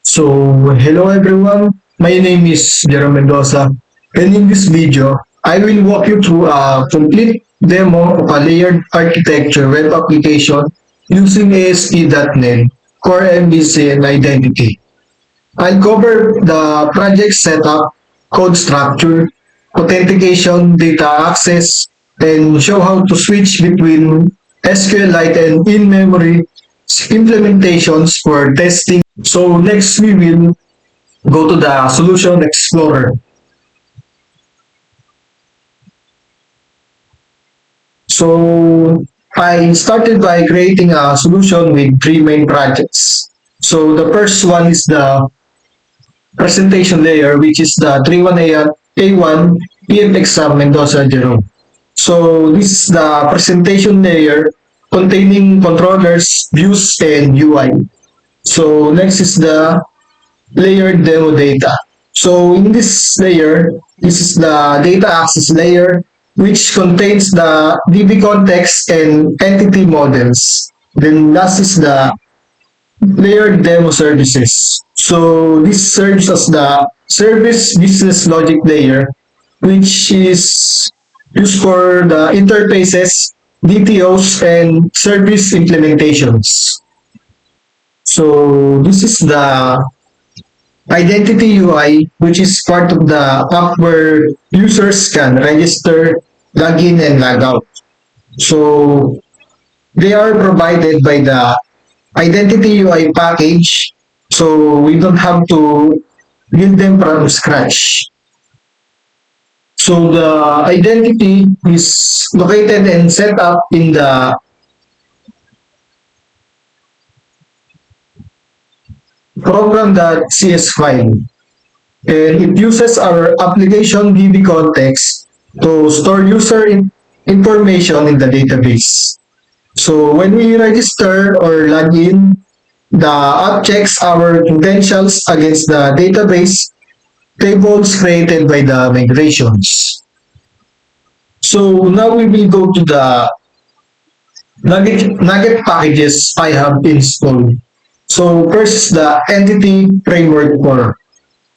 So, hello everyone. My name is Jerome Mendoza, and in this video, I will walk you through a complete demo of a layered architecture web application using ASP.NET, Core MVC, and Identity. I'll cover the project setup, code structure, authentication, data access, and show how to switch between SQLite and in-memory implementations for testing. So next we will go to the Solution Explorer. So I started by creating a solution with three main projects. So the first one is the presentation layer, which is the 31A1 PM exam Mendoza Jerome. So this is the presentation layer containing controllers, views, and UI. So next is the layered demo data. So in this layer, this is the data access layer, which contains the DB context and entity models. Then last is the layered demo services. So this serves as the service business logic layer, which is used for the interfaces, DTOs, and service implementations. So this is the identity UI, which is part of the app where users can register, log in, and log out. So they are provided by the identity UI package, so we don't have to build them from scratch. So the identity is located and set up in the program.cs file. And it uses our application DB context to store user information in the database. So when we register or log in, the app checks our credentials against the database tables created by the migrations. So now we will go to the Nugget packages I have installed. So first is the Entity Framework Core.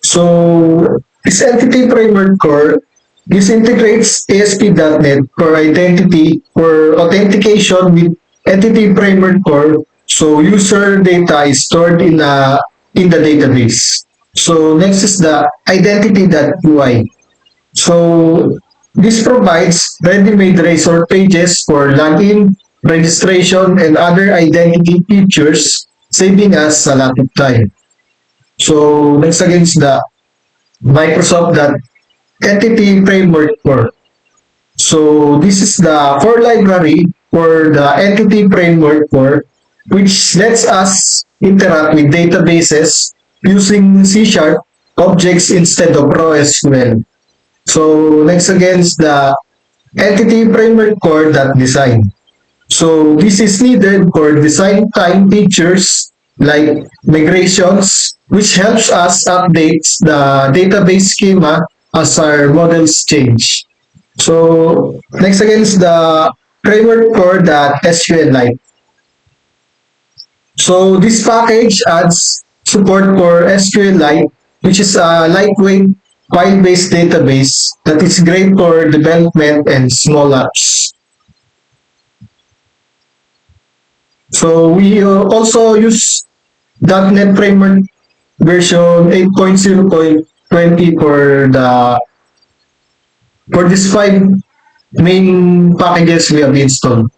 So this Entity Framework Core, this integrates ASP.NET Core Identity for authentication with Entity Framework Core, so user data is stored in the database. So next is the identity.ui. So this provides ready-made resort pages for login, registration, and other identity features, saving us a lot of time. So next again is the Microsoft Entity Framework Core. So this is the core library for the Entity Framework Core, which lets us interact with databases using C# objects instead of raw SQL. So next again is the Entity Framework Core design. So this is needed for design time features like migrations, which helps us update the database schema as our models change. So next again is the framework core SQLite. So this package adds support for SQLite, which is a lightweight file-based database that is great for development and small apps. So we also use .NET Framework version 8.0.20 for these five main packages we have installed.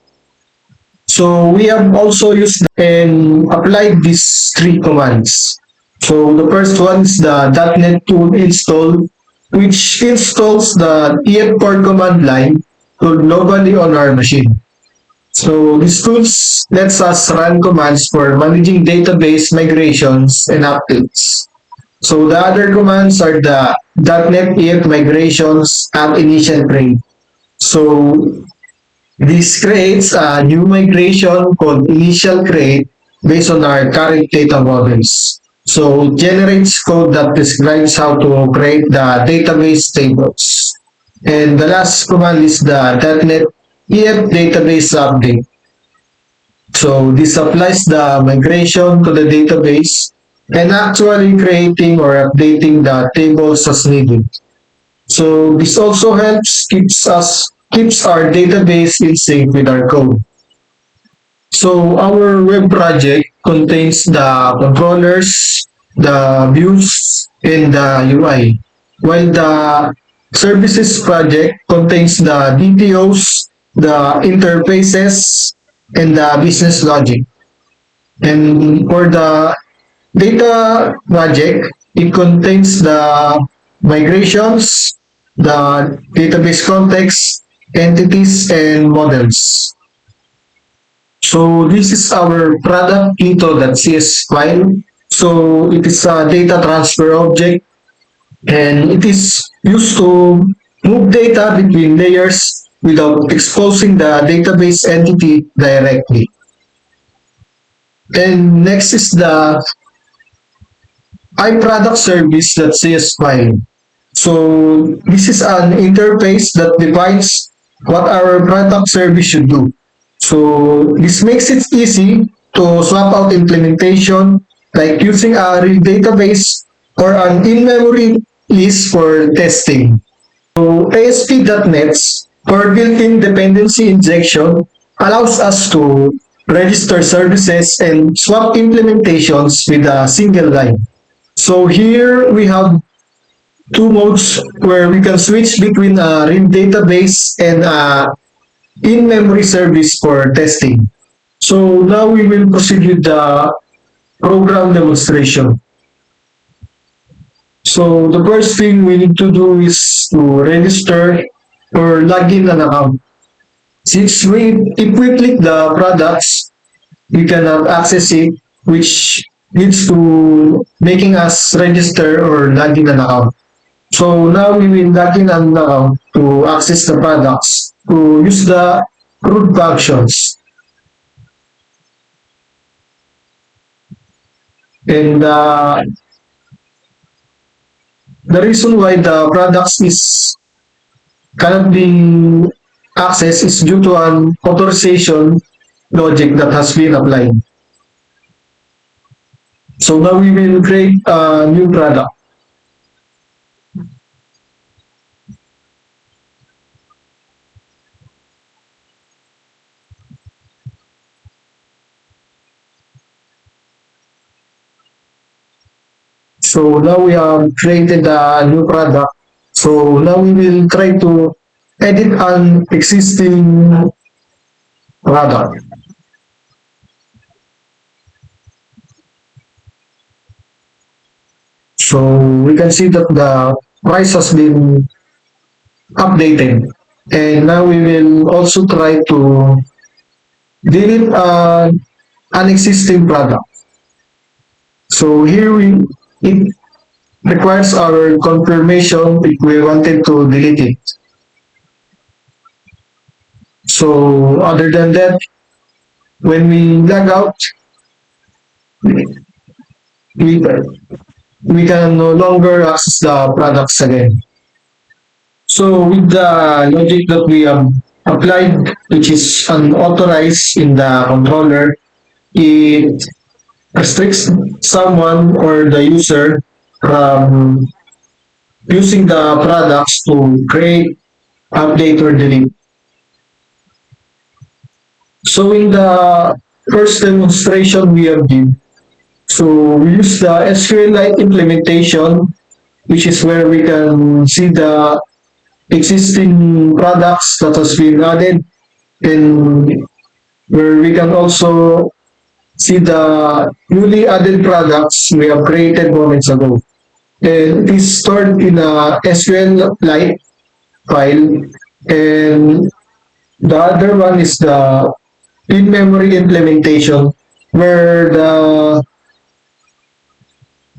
So we have also used and applied these three commands. So the first one is the .NET tool install, which installs the EF core command line globally on our machine. So these tools lets us run commands for managing database migrations and updates. So the other commands are the .NET EF migrations at initial create. So this creates a new migration called initial create based on our current data models. So it generates code that describes how to create the database tables. And the last command is the .NET EF database update. So this applies the migration to the database and actually creating or updating the tables as needed. So this also helps keeps our database in sync with our code. So our web project contains the controllers, the views, and the UI, while the services project contains the DTOs, the interfaces, and the business logic. And for the data project, it contains the migrations, the database context, entities, and models. So this is our product Ito.cs file. So it is a data transfer object and it is used to move data between layers without exposing the database entity directly. And next is the iProduct service.cs file. So this is an interface that defines what our product service should do. So this makes it easy to swap out implementation like using a real database or an in-memory list for testing. So ASP.NET's for built-in dependency injection allows us to register services and swap implementations with a single line. So here we have two modes where we can switch between a real database and a in-memory service for testing. So now we will proceed with the program demonstration. So the first thing we need to do is to register or log in an account. If we click the products, we cannot access it, which leads to making us register or log in an account. So now we will log in an account to access the products, to use the root functions. And the reason why the products is cannot be accessed is due to an authorization logic that has been applied. So now we will create a new product. So now we have created a new product. So now we will try to edit an existing product. So we can see that the price has been updated. And now we will also try to delete an existing product. So here it requires our confirmation if we wanted to delete it. So other than that, when we log out, we, we can no longer access the products again. So with the logic that we have applied, which is unauthorized in the controller, it restricts someone or the user from using the products to create, update, or delete. So in the first demonstration we have did, so we use the SQLite implementation, which is where we can see the existing products that has been added and where we can also see the newly added products we have created moments ago. And it is stored in a SQLite file and the other one is the in-memory implementation where the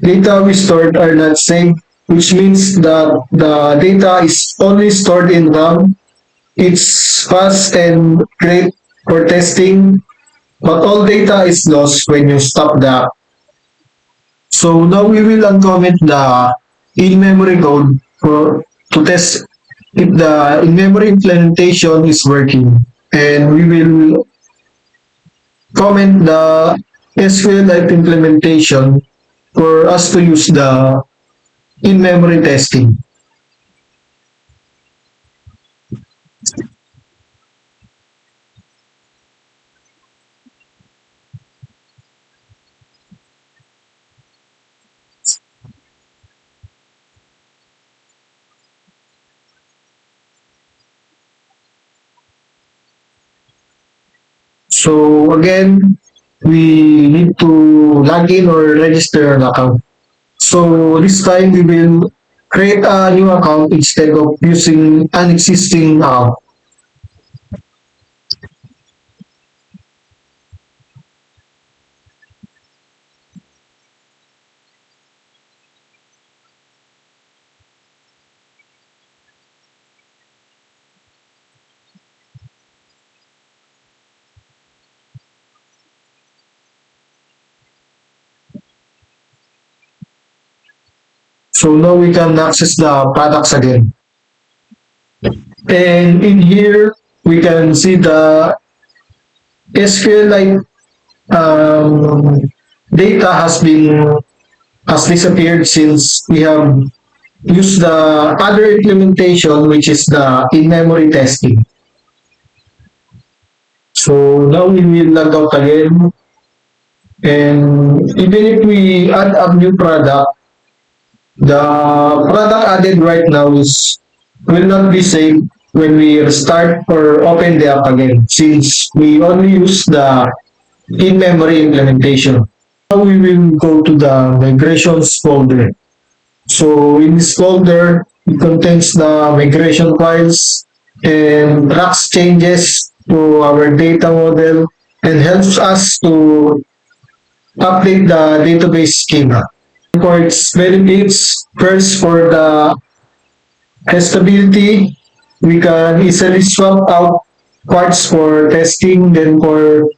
data we stored are not saved, which means that the data is only stored in RAM. It's fast and great for testing, but all data is lost when you stop the app. So now we will uncomment the in-memory code for to test if the in-memory implementation is working. And we will comment the SQLite implementation for us to use the in-memory testing. So again, we need to log in or register an account. So this time we will create a new account instead of using an existing account. So now we can access the products again. And in here, we can see the SQLite data has disappeared since we have used the other implementation, which is the in-memory testing. So now we will log out again. And even if we add a new product, the product added right now is will not be saved when we restart or open the app again, since we only use the in-memory implementation. Now we will go to the migrations folder. So in this folder, it contains the migration files and tracks changes to our data model and helps us to update the database schema. For its benefits, first for the testability, we can easily swap out parts for testing. Then for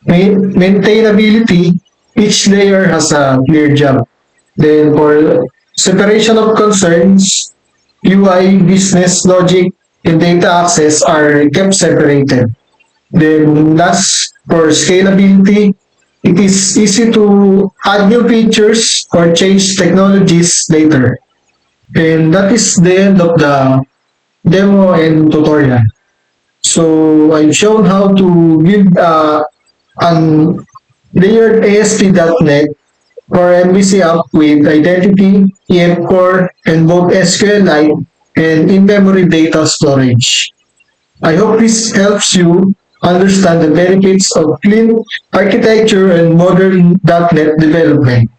maintainability, each layer has a clear job. Then for separation of concerns, UI, business logic, and data access are kept separated. Then last, for scalability, it is easy to add new features or change technologies later. And that is the end of the demo and tutorial. So I've shown how to build an layered ASP.NET or MVC app with identity, EF core, and both SQLite and in-memory data storage. I hope this helps you understand the benefits of clean architecture and modern .NET development.